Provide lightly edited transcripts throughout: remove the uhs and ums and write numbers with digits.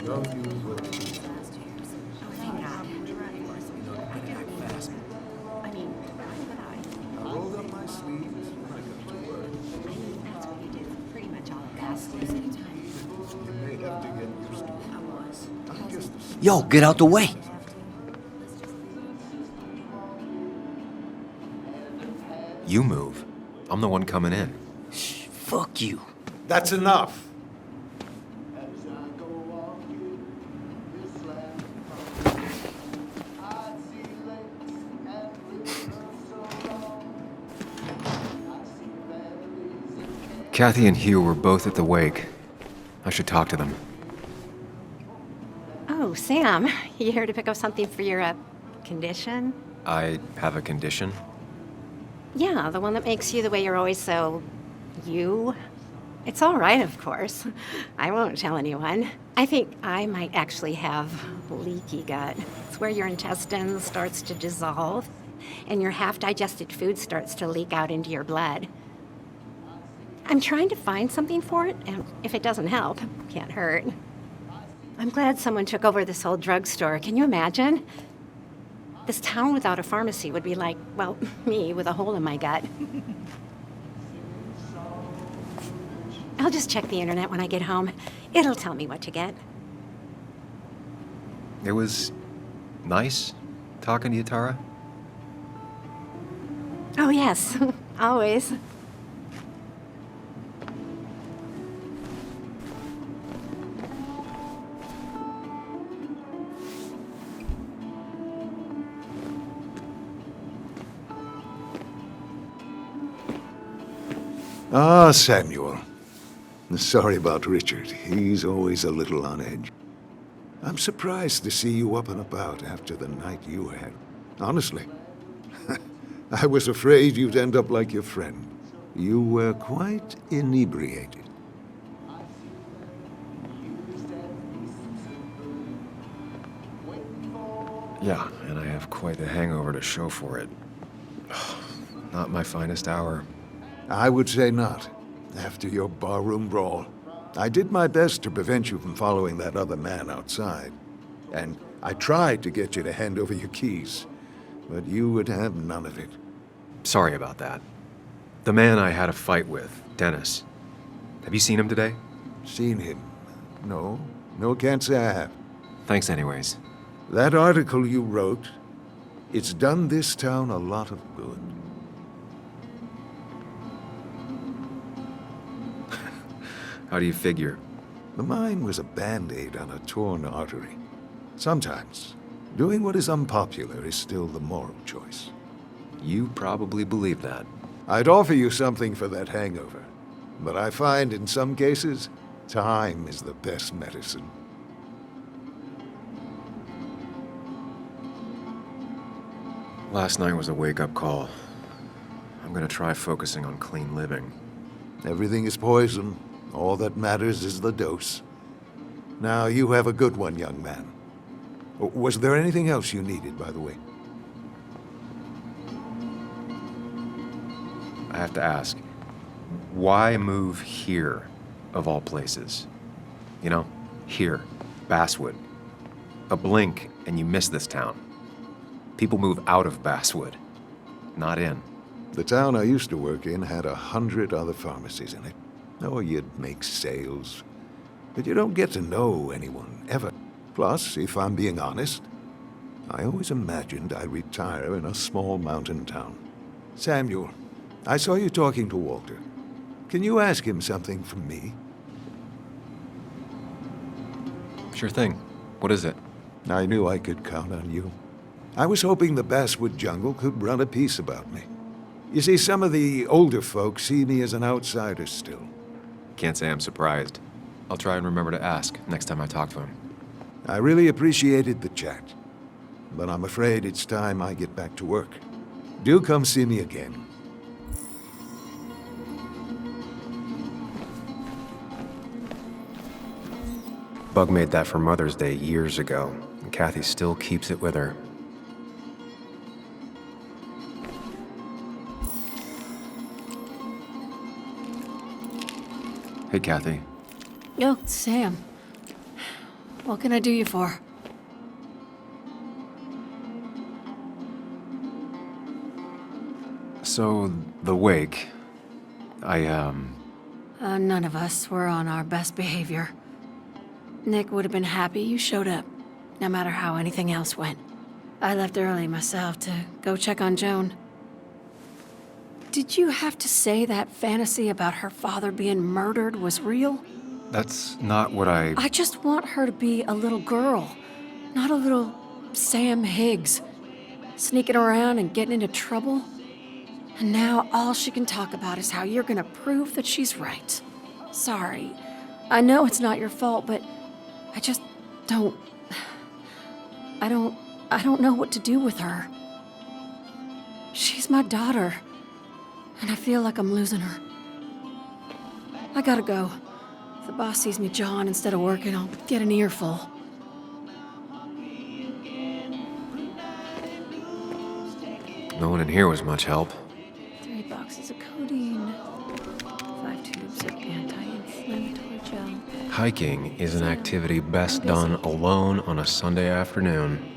Don't use what you need. Thank God. I mean, why would I? I rolled up my sleeves when I got to work. I mean, that's what you did for pretty much all of last year's anytime. You may have to get used to it. I was. I'm just a Yo, get out the way! You move. I'm the one coming in. Shh, fuck you. That's enough. Kathy and Hugh were both at the wake. I should talk to them. Oh, Sam, you here to pick up something for your, condition? I have a condition. Yeah, the one that makes you the way you're always so... you? It's all right, of course. I won't tell anyone. I think I might actually have leaky gut. It's where your intestine starts to dissolve, and your half-digested food starts to leak out into your blood. I'm trying to find something for it, and if it doesn't help, can't hurt. I'm glad someone took over this old drugstore. Can you imagine? This town without a pharmacy would be like, well, me with a hole in my gut. I'll just check the internet when I get home. It'll tell me what to get. It was nice talking to you, Tara. Oh, yes, always. Ah, Samuel. Sorry about Richard. He's always a little on edge. I'm surprised to see you up and about after the night you had. Honestly. I was afraid you'd end up like your friend. You were quite inebriated. Yeah, and I have quite the hangover to show for it. Not my finest hour. I would say not, after your barroom brawl. I did my best to prevent you from following that other man outside. And I tried to get you to hand over your keys, but you would have none of it. Sorry about that. The man I had a fight with, Dennis. Have you seen him today? Seen him? No. No, can't say I have. Thanks anyways. That article you wrote, it's done this town a lot of good. How do you figure? The mine was a band-aid on a torn artery. Sometimes, doing what is unpopular is still the moral choice. You probably believe that. I'd offer you something for that hangover, but I find in some cases, time is the best medicine. Last night was a wake-up call. I'm gonna try focusing on clean living. Everything is poison. All that matters is the dose. Now, you have a good one, young man. Was there anything else you needed, by the way? I have to ask, why move here, of all places? You know, here, Basswood. A blink and you miss this town. People move out of Basswood, not in. The town I used to work in had 100 other pharmacies in it. Oh, you'd make sales. But you don't get to know anyone, ever. Plus, if I'm being honest, I always imagined I'd retire in a small mountain town. Samuel, I saw you talking to Walter. Can you ask him something from me? Sure thing. What is it? I knew I could count on you. I was hoping the Basswood jungle could run a piece about me. You see, some of the older folks see me as an outsider still. Can't say I'm surprised. I'll try and remember to ask next time I talk to him. I really appreciated the chat, but I'm afraid it's time I get back to work. Do come see me again. Bug made that for Mother's Day years ago, and Kathy still keeps it with her. Hey, Kathy. Yo, Sam. What can I do you for? So, the wake. None of us were on our best behavior. Nick would have been happy you showed up, no matter how anything else went. I left early myself to go check on Joan. Did you have to say that fantasy about her father being murdered was real? That's not what I... I just want her to be a little girl, not a little Sam Higgs, sneaking around and getting into trouble. And now all she can talk about is how you're gonna prove that she's right. Sorry. I know it's not your fault, but I just don't... I don't know what to do with her. She's my daughter, and I feel like I'm losing her. I gotta go. If the boss sees me jawing instead of working, I'll get an earful. No one in here was much help. 3 boxes of codeine. 5 tubes of anti-inflammatory gel. Hiking is an activity best done alone on a Sunday afternoon.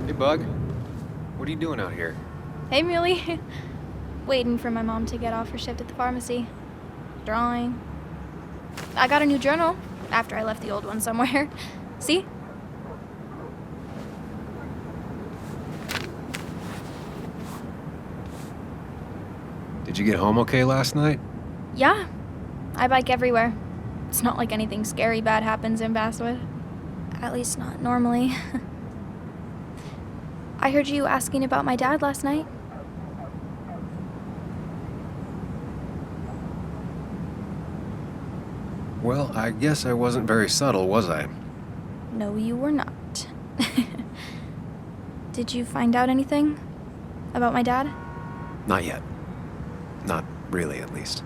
Hey, Bug. What are you doing out here? Hey, Muley. Waiting for my mom to get off her shift at the pharmacy. Drawing. I got a new journal after I left the old one somewhere. See? Did you get home okay last night? Yeah. I bike everywhere. It's not like anything scary bad happens in Basswood. At least not normally. I heard you asking about my dad last night. Well, I guess I wasn't very subtle, was I? No, you were not. Did you find out anything about my dad? Not yet. Not really, at least.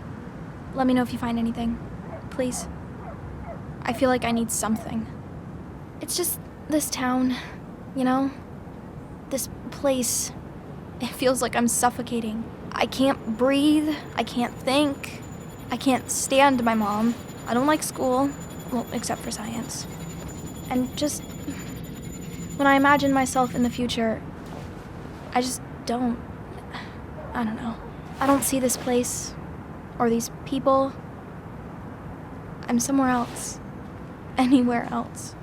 Let me know if you find anything. Please. I feel like I need something. It's just this town, you know? This place. It feels like I'm suffocating. I can't breathe. I can't think. I can't stand my mom. I don't like school. Well, except for science. And just... when I imagine myself in the future, I just don't... I don't know. I don't see this place. Or these people. I'm somewhere else. Anywhere else.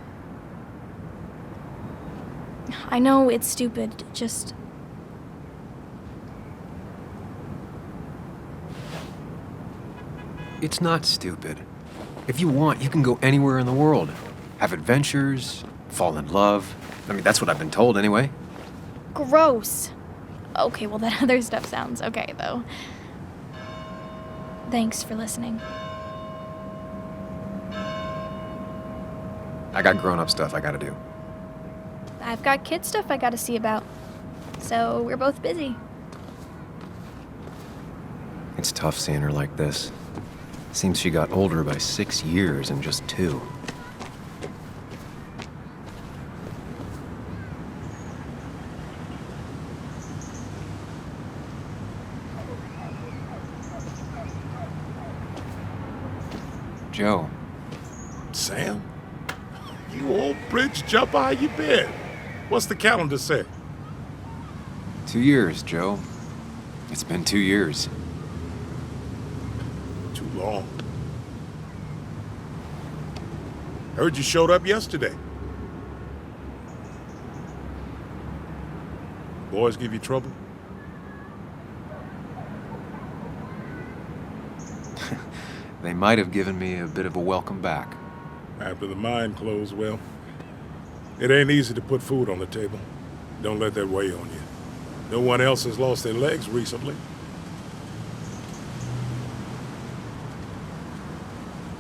I know it's stupid, just... It's not stupid. If you want, you can go anywhere in the world. Have adventures, fall in love. I mean, that's what I've been told anyway. Gross. Okay, well, that other stuff sounds okay, though. Thanks for listening. I got grown-up stuff I gotta do. I've got kid stuff I gotta see about. So we're both busy. It's tough seeing her like this. Seems she got older by 6 years in just 2. Joe. Sam? You old bridge jumper, how you been? What's the calendar say? 2 years, Joe. It's been 2 years. Too long. Heard you showed up yesterday. Boys give you trouble? They might have given me a bit of a welcome back. After the mine closed, well, it ain't easy to put food on the table. Don't let that weigh on you. No one else has lost their legs recently.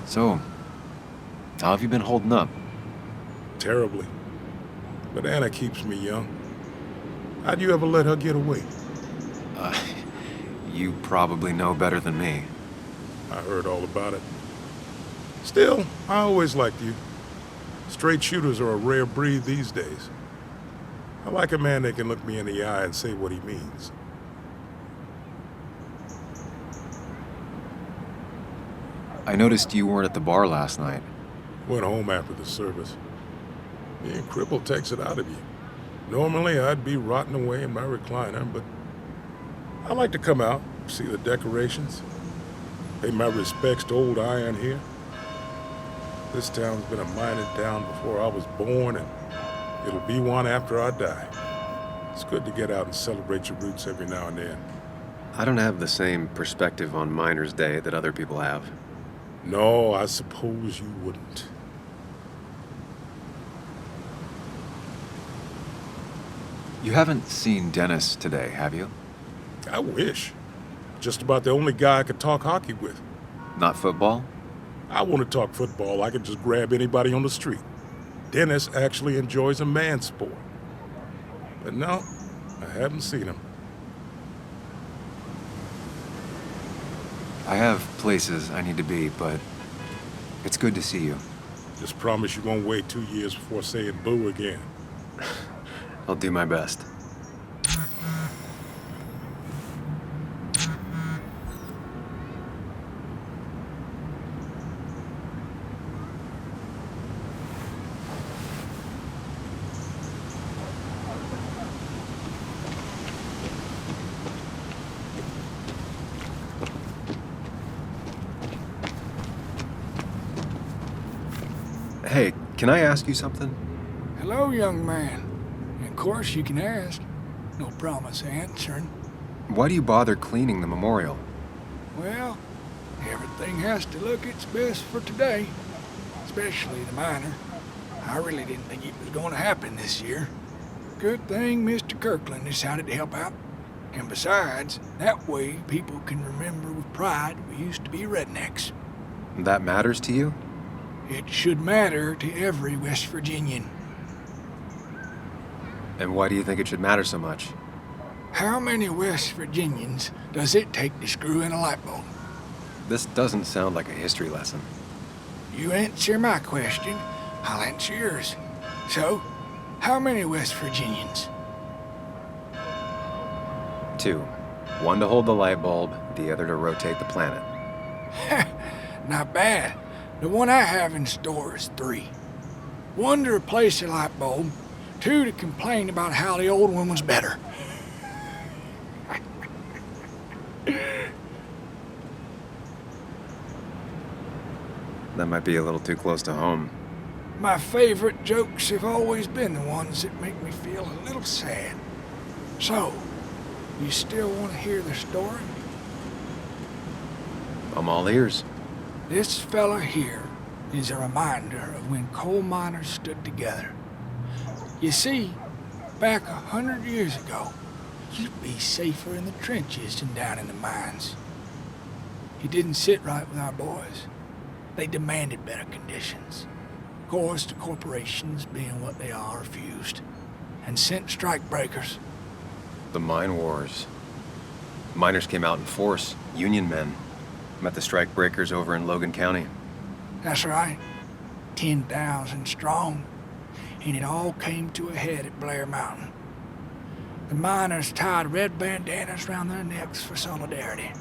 So, how have you been holding up? Terribly. But Anna keeps me young. How'd you ever let her get away? You probably know better than me. I heard all about it. Still, I always liked you. Straight shooters are a rare breed these days. I like a man that can look me in the eye and say what he means. I noticed you weren't at the bar last night. Went home after the service. Being crippled takes it out of you. Normally, I'd be rotting away in my recliner, but I like to come out, see the decorations, pay my respects to old Iron here. This town's been a mining town before I was born, and it'll be one after I die. It's good to get out and celebrate your roots every now and then. I don't have the same perspective on Miners' Day that other people have. No, I suppose you wouldn't. You haven't seen Dennis today, have you? I wish. Just about the only guy I could talk hockey with. Not football? I want to talk football. I can just grab anybody on the street. Dennis actually enjoys a man's sport. But no, I haven't seen him. I have places I need to be, but it's good to see you. Just promise you won't wait 2 years before saying boo again. I'll do my best. Hey, can I ask you something? Hello, young man. Of course you can ask. No promise answering. Why do you bother cleaning the memorial? Well, everything has to look its best for today. Especially the miner. I really didn't think it was going to happen this year. Good thing Mr. Kirkland decided to help out. And besides, that way people can remember with pride we used to be rednecks. That matters to you? It should matter to every West Virginian. And why do you think it should matter so much? How many West Virginians does it take to screw in a light bulb? This doesn't sound like a history lesson. You answer my question, I'll answer yours. So, how many West Virginians? 2. One to hold the light bulb, the other to rotate the planet. Not bad. The one I have in store is 3. 1 to replace the light bulb, 2 to complain about how the old one was better. That might be a little too close to home. My favorite jokes have always been the ones that make me feel a little sad. So, you still want to hear the story? I'm all ears. This fella here is a reminder of when coal miners stood together. You see, back 100 years ago, you'd be safer in the trenches than down in the mines. He didn't sit right with our boys. They demanded better conditions. Of course, the corporations, being what they are, refused and sent strikebreakers. The mine wars. Miners came out in force, Union men. Met the strike breakers over in Logan County. That's right. 10,000 strong. And it all came to a head at Blair Mountain. The miners tied red bandanas around their necks for solidarity.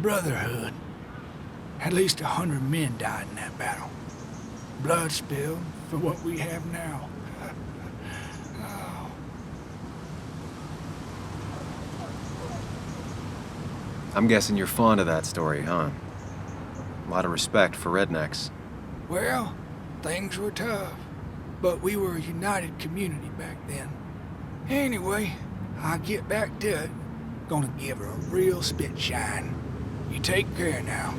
Brotherhood. At least 100 men died in that battle. Blood spilled for what we have now. Oh. I'm guessing you're fond of that story, huh? A lot of respect for rednecks. Well, things were tough, but we were a united community back then. Anyway, I'll get back to it. Gonna give her a real spit shine. You take care now.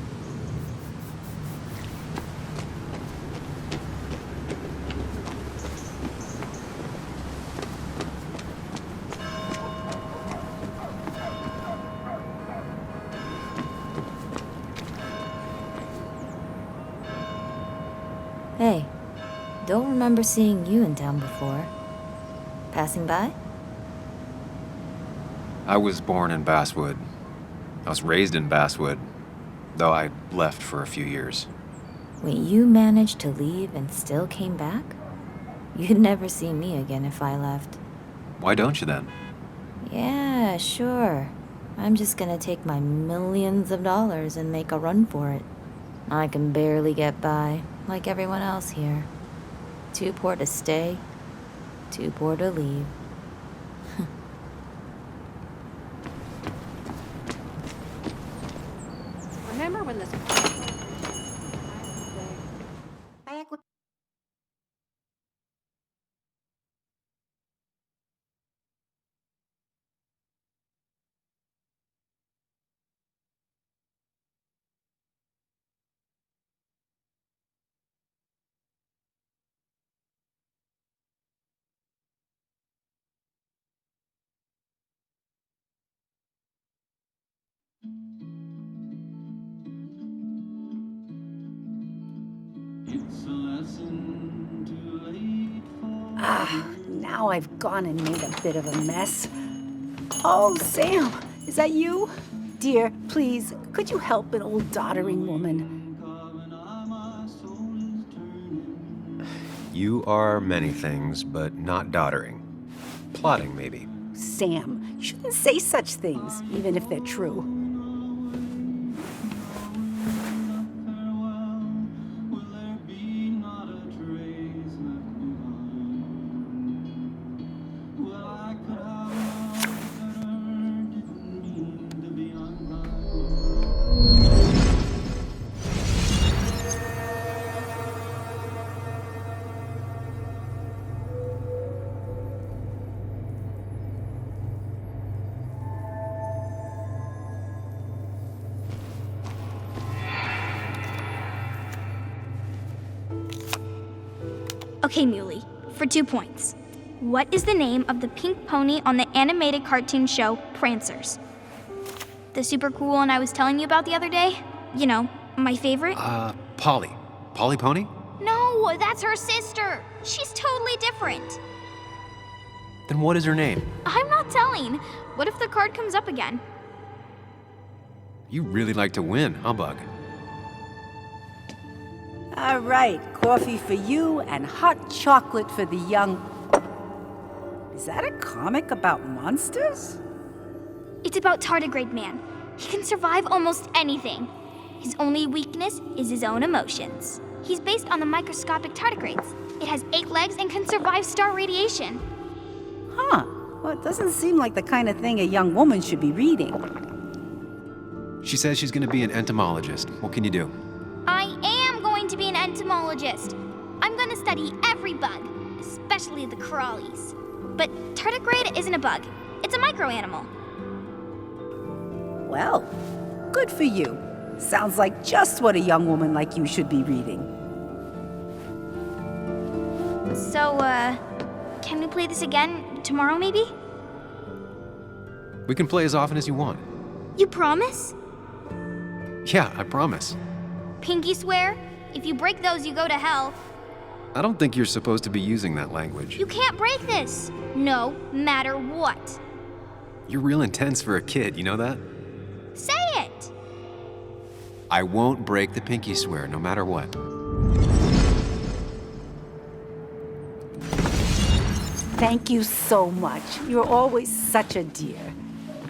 Hey, don't remember seeing you in town before. Passing by? I was born in Basswood. I was raised in Basswood, though I left for a few years. Wait, you managed to leave and still came back? You'd never see me again if I left. Why don't you then? Yeah, sure. I'm just gonna take my millions of dollars and make a run for it. I can barely get by, like everyone else here. Too poor to stay, too poor to leave. Remember when this... Now I've gone and made a bit of a mess. Oh, Sam, is that you? Dear, please, could you help an old doddering woman? You are many things, but not doddering. Plotting, maybe. Sam, you shouldn't say such things, even if they're true. Okay, Muley, for 2 points. What is the name of the pink pony on the animated cartoon show Prancers? The super cool one I was telling you about the other day? You know, my favorite? Polly. Polly Pony? No, that's her sister. She's totally different. Then what is her name? I'm not telling. What if the card comes up again? You really like to win, huh, Bug? All right, coffee for you and hot chocolate for the young... Is that a comic about monsters? It's about Tardigrade Man. He can survive almost anything. His only weakness is his own emotions. He's based on the microscopic tardigrades. It has 8 legs and can survive star radiation. Huh. Well, it doesn't seem like the kind of thing a young woman should be reading. She says she's gonna be an entomologist. What can you do? I am going to be an entomologist. I'm going to study every bug, especially the crawlies. But tardigrade isn't a bug. It's a microanimal. Well, good for you. Sounds like just what a young woman like you should be reading. So, can we play this again tomorrow, maybe? We can play as often as you want. You promise? Yeah, I promise. Pinky swear? If you break those, you go to hell. I don't think you're supposed to be using that language. You can't break this. No matter what. You're real intense for a kid, you know that? Say it! I won't break the pinky swear, no matter what. Thank you so much. You're always such a dear.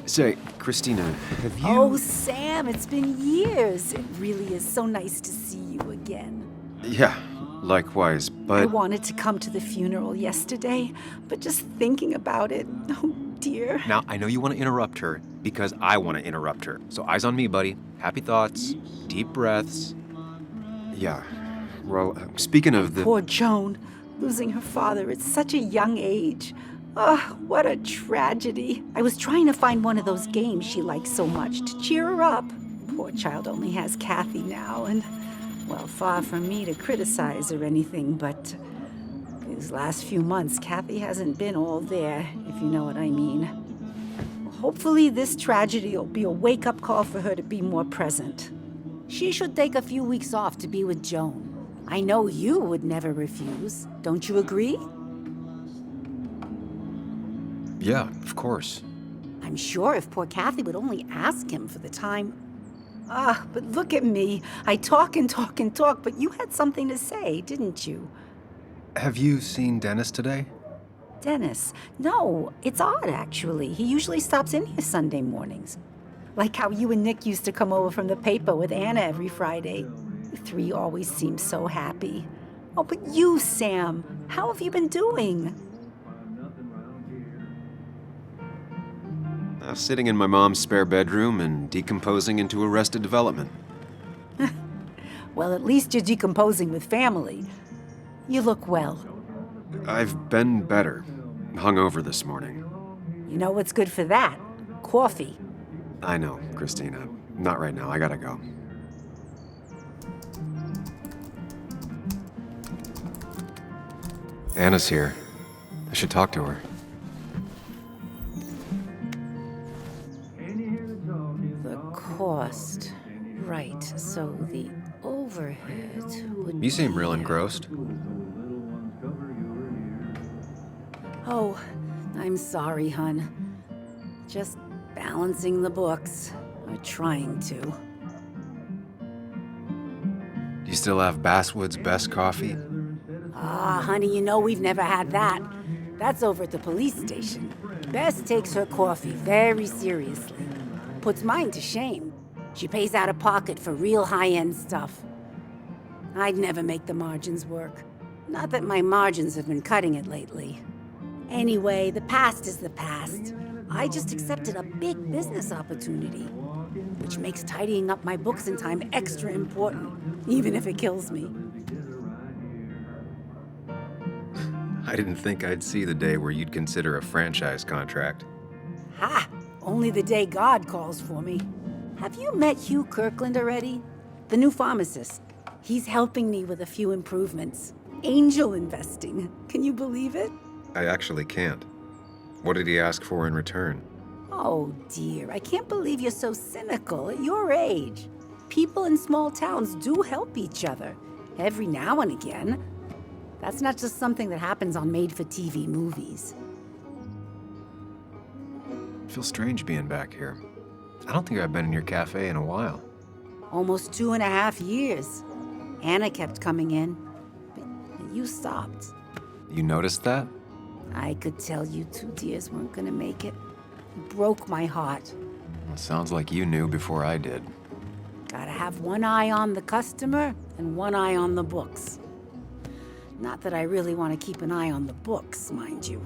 Say, Christina, have you... Oh, Sam, it's been years. It really is so nice to see you again. Yeah, likewise, I but... wanted to come to the funeral yesterday, but just thinking about it, oh, dear. Now, I know you want to interrupt her because I want to interrupt her. So eyes on me, buddy. Happy thoughts, deep breaths. Yeah. Well, speaking of the... Poor Joan, losing her father at such a young age. Oh, what a tragedy. I was trying to find one of those games she likes so much to cheer her up. Poor child only has Kathy now, and, well, far from me to criticize or anything, but these last few months, Kathy hasn't been all there, if you know what I mean. Hopefully this tragedy will be a wake-up call for her to be more present. She should take a few weeks off to be with Joan. I know you would never refuse. Don't you agree? Yeah, of course. I'm sure if poor Kathy would only ask him for the time. But look at me. I talk and talk and talk, but you had something to say, didn't you? Have you seen Dennis today? Dennis? No, it's odd, actually. He usually stops in here Sunday mornings. Like how you and Nick used to come over from the paper with Anna every Friday. The three always seem so happy. Oh, but you, Sam, how have you been doing? Sitting in my mom's spare bedroom and decomposing into Arrested Development. Well, at least you're decomposing with family. You look well. I've been better. Hungover this morning. You know what's good for that? Coffee. I know, Christina. Not right now. I gotta go. Anna's here. I should talk to her. The cost. Right, so the overhead would You seem be- real engrossed. Oh, I'm sorry, hun. Just balancing the books. Or trying to. Do you still have Basswood's best coffee? Honey, you know we've never had that. That's over at the police station. Bess takes her coffee very seriously. Puts mine to shame. She pays out of pocket for real high-end stuff. I'd never make the margins work. Not that my margins have been cutting it lately. Anyway, the past is the past. I just accepted a big business opportunity, which makes tidying up my books in time extra important, even if it kills me. I didn't think I'd see the day where you'd consider a franchise contract. Ha! Only the day God calls for me. Have you met Hugh Kirkland already? The new pharmacist. He's helping me with a few improvements. Angel investing. Can you believe it? I actually can't. What did he ask for in return? Oh dear, I can't believe you're so cynical at your age. People in small towns do help each other, every now and again. That's not just something that happens on made-for-TV movies. It feels strange being back here. I don't think I've been in your cafe in a while. Almost 2.5 years. Anna kept coming in, but you stopped. You noticed that? I could tell you two dears weren't gonna make it. It broke my heart. Well, sounds like you knew before I did. Gotta have one eye on the customer and one eye on the books. Not that I really want to keep an eye on the books, mind you.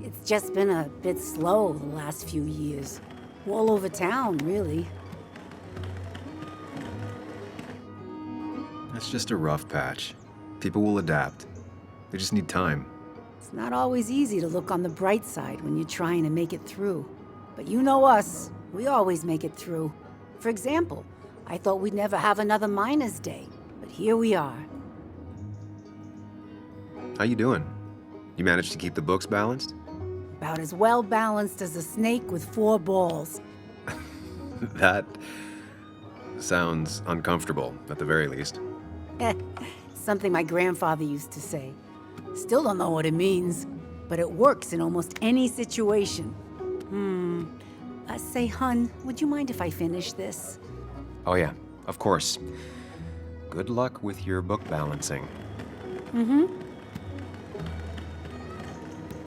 It's just been a bit slow the last few years. All over town, really. It's just a rough patch. People will adapt. They just need time. It's not always easy to look on the bright side when you're trying to make it through. But you know us, we always make it through. For example, I thought we'd never have another Miners' Day, but here we are. How you doing? You managed to keep the books balanced? About as well balanced as a snake with 4 balls. That sounds uncomfortable, at the very least. Something my grandfather used to say. Still don't know what it means, but it works in almost any situation. Say, hun, would you mind if I finish this? Oh yeah, of course. Good luck with your book balancing. Mm-hmm.